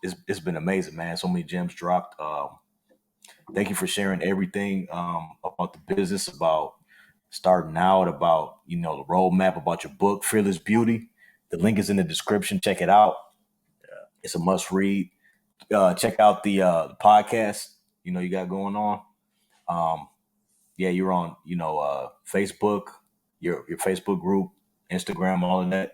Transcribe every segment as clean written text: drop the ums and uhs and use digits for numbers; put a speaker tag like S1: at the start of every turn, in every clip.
S1: it's been amazing, man. So many gems dropped. Thank you for sharing everything about the business, about starting out, about the roadmap, about your book, Fearless Beauty. The link is in the description. Check it out. It's a must read. Check out the podcast. You got going on. Yeah, you're on. Facebook, your Facebook group, Instagram, all of that.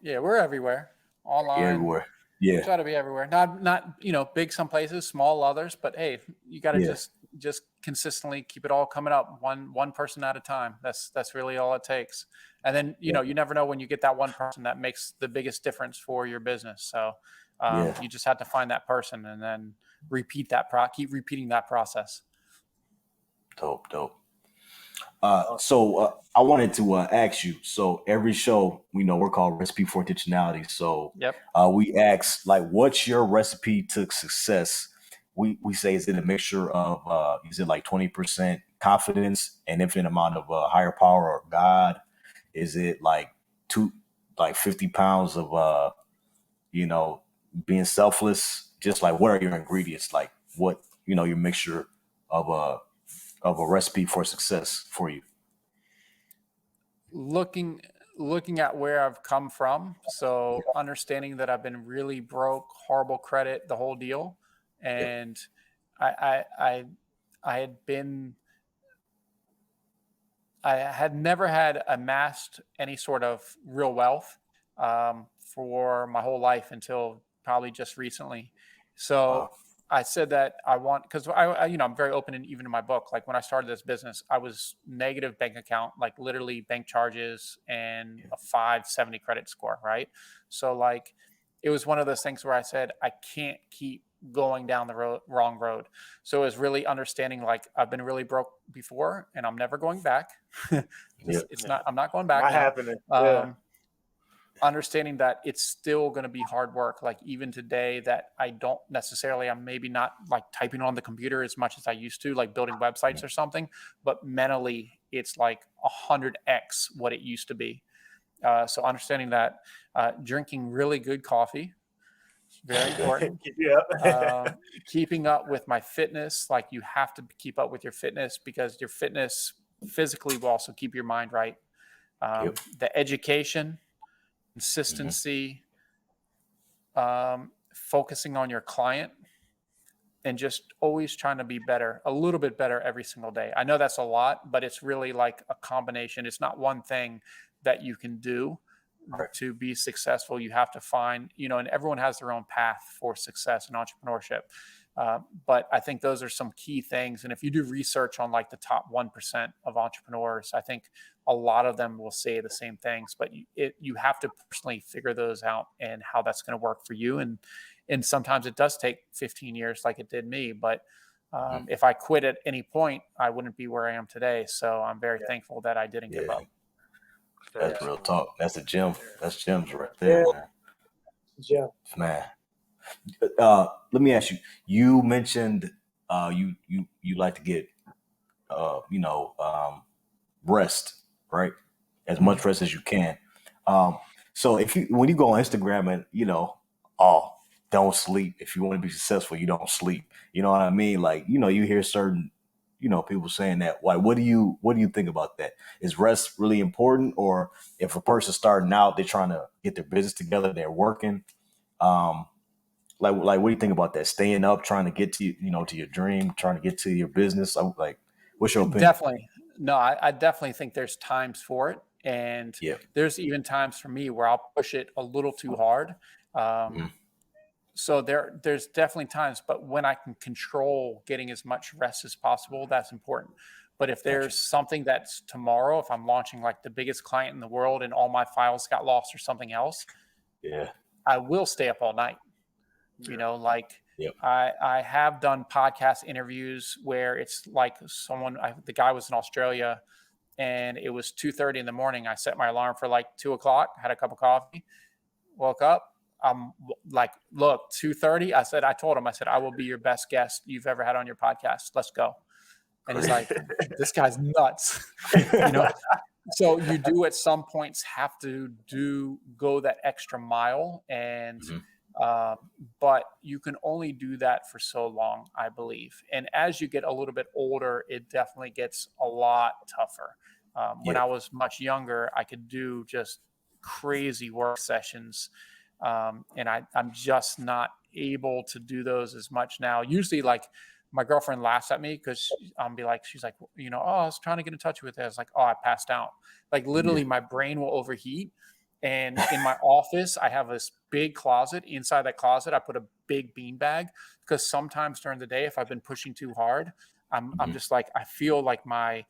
S2: Yeah, we're everywhere. Online.
S1: Yeah, everywhere. Yeah.
S2: Try to be everywhere. Not big some places, small others, but hey, you got to just consistently keep it all coming up one person at a time. That's really all it takes. And then you never know when you get that one person that makes the biggest difference for your business. So you just have to find that person and then keep repeating that process.
S1: Dope. So I wanted to ask you. So every show, we're called Recipe for Intentionality. So we ask, like, what's your recipe to success? We say, is it a mixture of is it like 20% confidence and infinite amount of higher power or God? Is it like 50 pounds of being selfless? Just like, what are your ingredients? Like, what your mixture of a recipe for success for you?
S2: Looking at where I've come from, so understanding that I've been really broke, horrible credit, the whole deal, and I had never had amassed any sort of real wealth for my whole life until probably just recently. So I said that I want, because I'm very open, and even in my book, like when I started this business, I was negative bank account, like literally bank charges and a 570 credit score, right? So like it was one of those things where I said I can't keep going down the wrong road. So it was really understanding, like, I've been really broke before and I'm never going back. I'm not going back.
S3: Not happening.
S2: Understanding that it's still going to be hard work. Like even today that I'm maybe not like typing on the computer as much as I used to, like building websites or something, but mentally it's like 100x what it used to be. So understanding that drinking really good coffee, very important. Keeping up with my fitness. Like you have to keep up with your fitness because your fitness physically will also keep your mind right. The education, consistency, focusing on your client, and just always trying to be better, a little bit better every single day. I know that's a lot, but it's really like a combination. It's not one thing that you can do to be successful. You have to find, and everyone has their own path for success in entrepreneurship. But I think those are some key things. And if you do research on like the top 1% of entrepreneurs, I think a lot of them will say the same things, but you have to personally figure those out and how that's going to work for you. And sometimes it does take 15 years like it did me. But if I quit at any point, I wouldn't be where I am today. So I'm very thankful that I didn't give up.
S1: That's real talk. That's a gem. That's gems right there, man.
S3: Yeah.
S1: Man. Let me ask you. You mentioned you like to get rest, right? As much rest as you can. So when you go on Instagram and don't sleep. If you want to be successful, you don't sleep. You know what I mean? Like, you hear certain people saying that. Why? What do you think about that? Is rest really important? Or if a person's starting out, they're trying to get their business together, they're working. Like what do you think about that? Staying up, trying to get to to your dream, trying to get to your business. Like, what's your opinion?
S2: Definitely. No, I definitely think there's times for it. And there's even times for me where I'll push it a little too hard. So there's definitely times, but when I can control getting as much rest as possible, that's important. But if there's something that's tomorrow, if I'm launching like the biggest client in the world and all my files got lost or something else, I will stay up all night. I have done podcast interviews where it's like the guy was in Australia and it was 2:30 in the morning. I set my alarm for like 2:00, had a cup of coffee, woke up. I'm like, look, 2:30. I told him, I will be your best guest you've ever had on your podcast. Let's go. And he's like, this guy's nuts. So you do at some points have to go that extra mile and But you can only do that for so long, I believe. And as you get a little bit older, it definitely gets a lot tougher. When I was much younger, I could do just crazy work sessions. And I'm just not able to do those as much now. Usually, like, my girlfriend laughs at me because she's like, oh, I was trying to get in touch with it. I was like, oh, I passed out. Like, literally, my brain will overheat. And in my office, I have this big closet. Inside that closet, I put a big bean bag because sometimes during the day, if I've been pushing too hard, I'm just like, I feel like my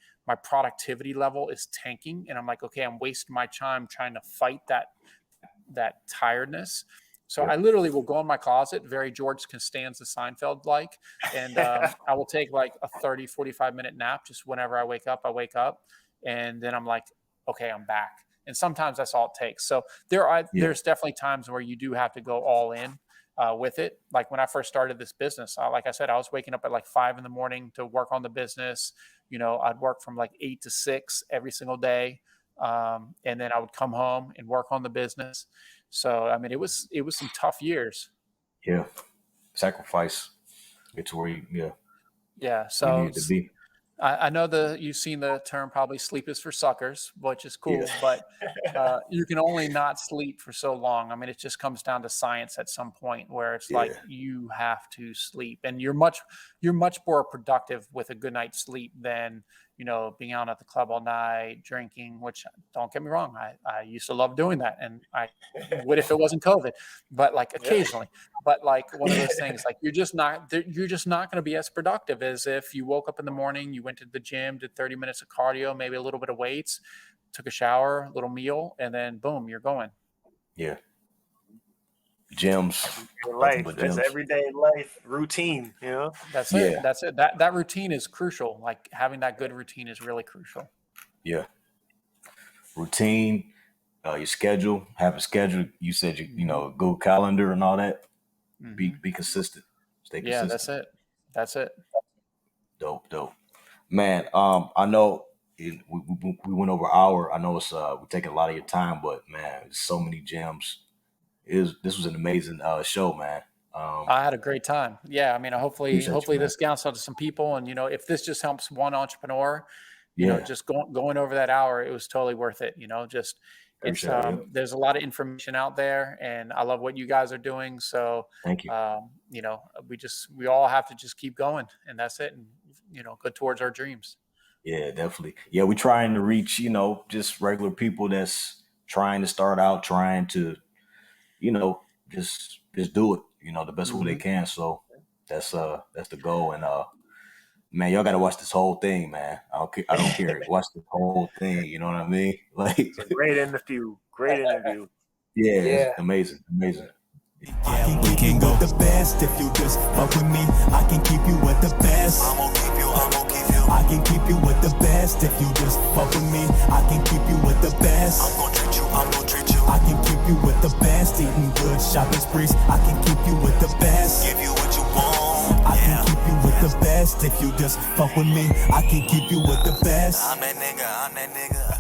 S2: productivity level is tanking, and I'm like, okay, I'm wasting my time trying to fight that tiredness. So I literally will go in my closet, very George Costanza Seinfeld like, and I will take like a 30, 45-minute nap. Just whenever I wake up, and then I'm like, okay, I'm back. And sometimes that's all it takes. So there's definitely times where you do have to go all in with it. Like when I first started this business, like I said, I was waking up at like 5 a.m. to work on the business. I'd work from like 8 to 6 every single day. And then I would come home and work on the business. So, I mean, it was some tough years.
S1: Yeah. Sacrifice. It's where you
S2: So
S1: need to be.
S2: I know you've seen the term probably sleep is for suckers, which is cool, but you can only not sleep for so long. I mean, it just comes down to science at some point where it's like you have to sleep, and you're much more productive with a good night's sleep than, being out at the club all night, drinking, which, don't get me wrong, I used to love doing that. And I would if it wasn't COVID, but like occasionally. But like one of those things, like you're just not going to be as productive as if you woke up in the morning, you went to the gym, did 30 minutes of cardio, maybe a little bit of weights, took a shower, a little meal, and then boom, you're going.
S1: Yeah. Gyms.
S4: Life. That's everyday life routine,
S2: That's it. That's it. That routine is crucial. Like having that good routine is really crucial.
S1: Yeah. Routine, your schedule, have a schedule. You said Google Calendar and all that. Mm-hmm. Be consistent. Stay consistent.
S2: Yeah, that's it.
S1: Dope. Man, I know we went over an hour. I know it's we're taking a lot of your time, but man, there's so many gems. This was an amazing show, man.
S2: I had a great time. Yeah, I mean, hopefully this gets out to some people, and if this just helps one entrepreneur, just going over that hour, it was totally worth it. There's a lot of information out there, and I love what you guys are doing. So
S1: thank you.
S2: We all have to just keep going, and that's it, and go towards our dreams.
S1: Yeah, definitely. Yeah, we're trying to reach just regular people that's trying to start out, trying to just do it the best way they can. So that's the goal. And man, y'all gotta watch this whole thing, man. I don't care. Watch the whole thing. You know what I mean? Like,
S4: it's a great interview.
S1: Yeah. Amazing.
S5: Yeah, we can go the best if you just fuck with me. I can keep you with the best. I'm gonna keep you. I can keep you with the best if you just fuck with me. I can keep you with the best. I'm gonna treat you. I can keep you with the best. Eating good, shopping sprees. I can keep you with the best. Give you what you want. I can keep you with the best if you just fuck with me. I can keep you with the best. I'm that nigga.